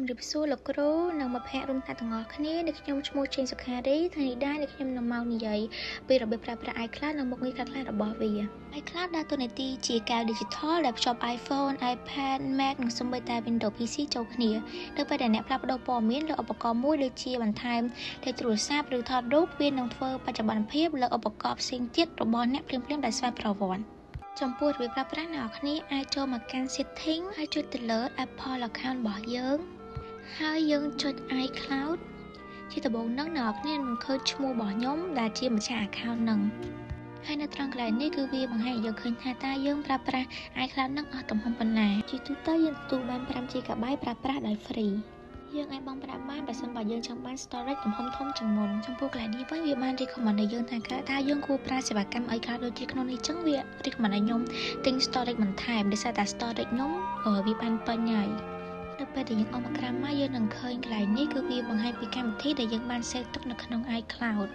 ជំរាបសួរលោកគ្រូនិងមិត្តភ័ក្តិរួមទាំងអស់គ្នាដែលខ្ញុំឈ្មោះចេងសុខារីថ្ងៃនេះដែរខ្ញុំនឹងមកនិយាយពីរបៀបប្រើប្រាស់ iCloud និងមុខងារខ្លះៗរបស់វា iCloud ដើរតួនាទីជាកែវ Digital ដែលភ្ជាប់ iPhone, iPad, Mac និងសូម្បីតែ Windows PC ចូលគ្នានៅពេលដែលអ្នកផ្លាស់ប្ដូរព័ត៌មានលើឧបករណ៍មួយដូចជាបន្ថែមលេខទូរស័ព្ទឬថតរូបវានឹងធ្វើបច្ចុប្បន្នភាពលើឧបករណ៍ផ្សេងទៀតរបស់អ្នកភ្លាមៗដែលស្វែងប្រវត្តិចំពោះរបៀបប្រើប្រាស់អ្នកនរគ្នាអាចចូលមកកាន់ Setting ហើយចុចទៅលើ Apple Account របស់យើងហើយយើងចុច iCloud ជាដំបូងហ្នឹងអ្នកនរគ្នានឹងឃើញឈ្មោះរបស់ខ្ញុំដែលជាម្ចាស់ account ហ្នឹងហើយនៅត្រង់កន្លែងនេះគឺវាបង្ហាញឲ្យយើងឃើញថាតើយើងប្រើប្រាស់ iCloud ហ្នឹងអស់ទំហំប៉ុណ្ណាជាទូទៅយើងទទួលបាន 5GB ប្រើប្រាស់ដោយ free យើងអាចបង់ប្រាក់បានបើសិនបើយើងចង់បាន storage ទំហំធំជាងមុនចំពោះកន្លែងនេះវិញវាបាន recommend ឲ្យយើងថាតើយើងគួរប្រើសេវាកម្ម iCloud ដូចជាក្នុងនេះចឹងវា recommend ឲ្យខ្ញុំទិញ storage បន្ថែមដោយសារតែ storage ខ្ញុំវាបានពេញហើយនៅពេលដែលយើងអស់មកក្រាមមកយើងនឹងឃើញកន្លែងនេះគឺវាបង្ហាញពីកម្មវិធីដែលយើងបាន save ទុកនៅក្នុង iCloud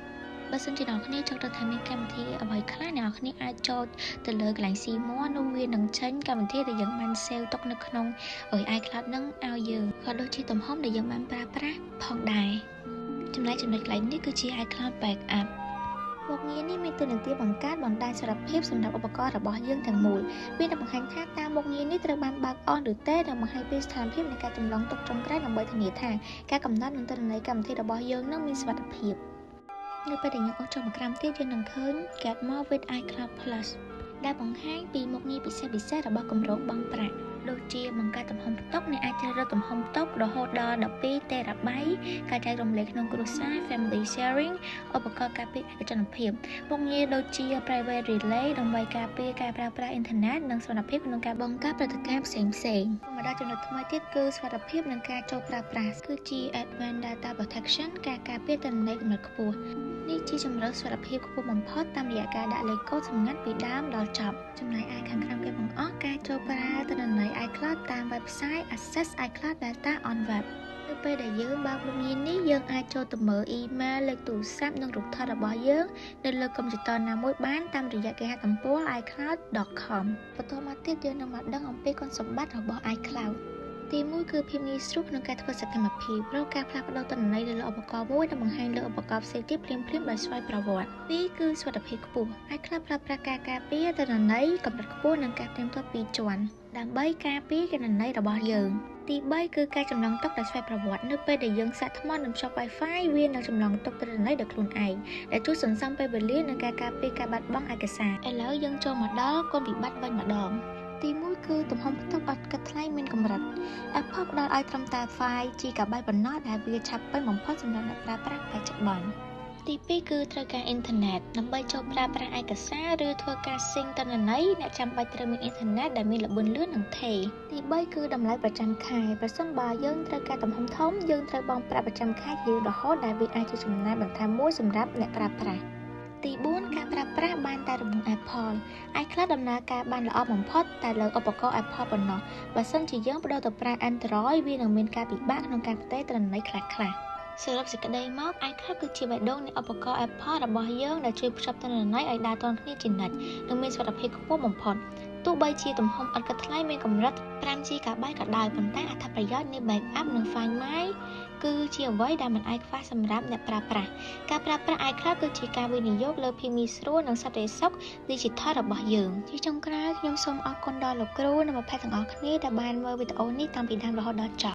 បើសិនជាអ្នកគ្នាចង់ទៅថាមានកម្មវិធីអ្វីខ្លះអ្នកគ្នាអាចចូលទៅលើកន្លែង See More នោះវានឹងចេញកម្មវិធីដែលយើងបាន save ទុកនៅក្នុងiCloud ហ្នឹងឲ្យយើងក៏ដូចជាទំហំដែលយើងបានប្រើប្រាស់ផងដែរចំណែកកន្លែងនេះគឺជា iCloud Backup មុខងារនេះមានតួនាទីបង្កើតបណ្ដាញសារភាពសម្រាប់ឧបករណ៍របស់យើងទាំងមូលវានឹងបង្ហាញថាតើមុខងារនេះត្រូវបានបើកអនឬទេនិងបង្ហាញពីស្ថានភាពនៃការចម្លងទុកចុងក្រោយដើម្បីធានាថាការកំណត់និងទិន្នន័យកម្មវិធីរបស់យើងនឹងមានសុវត្ថិភាពនៅពេលដែលយើងអស់ចុះមកក្រោមទៀតយើងនឹងឃើញ Get More with iCloud Plus ដែលបង្ហាញពីមុខងារពិសេសៗរបស់គម្រោងបង់ប្រាក់ដូចជាបង្កើតទំហំផ្ទុកអ្នកអាចជ្រើសរើសទំហំផ្ទុករហូតដល់ 12 TB ការចែករំលែកក្នុងគ្រួសារ Family Sharing ឧបករណ៍ការពារឯកជនភាពមុខងារដូចជា Private Relay ដើម្បីការពារការប្រើប្រាស់អ៊ីនធឺណិតនិងសុវត្ថិភាពក្នុងការបង្កើតព្រឹត្តិការណ៍ផ្សេងៗមកដល់ចំណុចថ្មីទៀតគឺសុវត្ថិភាពនិងការចូលប្រើប្រាស់គឺជា Advanced Data Protection ការការពារទិន្នន័យកម្រិតខ្ពស់នេះជាជម្រើសសុវត្ថិភាពខ្ពស់បំផុតតាមរយៈការដាក់លេខកូដសម្ងាត់ពីដើមដល់ចប់ចំណែកឯខាងក្រោមគេបង្អស់ការចូលប្រើទិន្នន័យ iCloud តាម website Access iCloud Data on Web នៅពេលដែលយើងបើកមុខងារនេះយើងអាចចូលទៅមើល email លេខទូរស័ព្ទនិងរូបថតរបស់យើងនៅលើកុំព្យូទ័រណាមួយបានតាមរយៈគេហទំព័រ iCloud.com បន្តមកទៀតយើងនឹងមកដឹងអំពីគុណសម្បត្តិរបស់ iCloudទី1គឺភាពងាយស្រួលក្នុងការធ្វើសកម្មភាពព្រោះការផ្លាស់ប្ដូរទិន្នន័យលើឧបករណ៍មួយនឹងបង្ហាញលើឧបករណ៍ផ្សេងទៀតភ្លាមៗដោយស្វ័យប្រវត្តិ2គឺសុវត្ថិភាពខ្ពស់ iCloud ប្រើប្រាស់ការការពារទិន្នន័យកម្រិតខ្ពស់និងការផ្ទៀងផ្ទាត់ពីរជាន់ដើម្បីការពារគណនីរបស់យើងទី3គឺការចម្លងទុកដោយស្វ័យប្រវត្តិនៅពេលដែលយើងសាកថ្មនិងភ្ជាប់ Wi-Fi វានឹងចម្លងទុកទិន្នន័យដោយខ្លួនឯងដែលជួយសន្សំពេលវេលានិងការការពារការបាត់បង់ឯកសារឥឡូវយើងចូលមកដល់គុណវិបត្តិវិញម្ដងទី1គឺទំហំផ្ទុកអត់គិតថ្លៃមានកម្រិត Apple ផ្ដល់ឲ្យត្រឹមតែ 5GB ប៉ុណ្ណោះដែលវាឆាប់ពេញបំផុតសម្រាប់អ្នកប្រើប្រាស់បច្ចុប្បន្នទី2គឺត្រូវការអ៊ីនធឺណិតដើម្បីចូលប្រើប្រាស់ឯកសារឬធ្វើការស៊ីងទិន្នន័យអ្នកចាំបាច់ត្រូវមានអ៊ីនធឺណិតដែលមានល្បឿនលឿននិងថេរទី3គឺតម្លៃប្រចាំខែប្រសិនបើយើងត្រូវការទំហំធំយើងត្រូវបង់ប្រាក់ប្រចាំខែជារហូតដែលវាអាចជាចំណាយបន្ថែមមួយសម្រាប់អ្នកប្រើប្រាស់ទី4ការប្រើប្រាស់បានតែរង្វង់ Apple iCloud ដំណើរការបានល្អបំផុតតែលើឧបករណ៍ Apple ប៉ុណ្ណោះបើសិនជាយើងបដូរទៅប្រើ Android វានឹងមានការពិបាកក្នុងការផ្ទេរទិន្នន័យខ្លះៗសរុបសេចក្តីមក iCloud គឺជាបេះដូងនៃឧបករណ៍ Apple របស់យើងដែលជួយភ្ជាប់ទិន្នន័យឲ្យដើរទាន់គ្នាជានិច្ចនិងមានសុវត្ថិភាពខ្ពស់បំផុតទោះបីជាទំហំឥតគិតថ្លៃមានកម្រិត 5GB ក៏ដោយប៉ុន្តែអត្ថប្រយោជន៍នៃ Backup និង Find My គឺជាអ្វីដែលមិនអាចខ្វះសម្រាប់អ្នកប្រើប្រាស់ការប្រើប្រាស់ iCloud គឺជាការវិនិយោគលើភាពងាយស្រួលនិងសន្តិសុខ Digital របស់យើងជាចុងក្រោយខ្ញុំសូមអរគុណដល់លោកគ្រូនិងមិត្តភក្តិទាំងអស់គ្នាដែលបានមើលវីដេអូនេះតាំងពីដើមរហូតដល់ចប់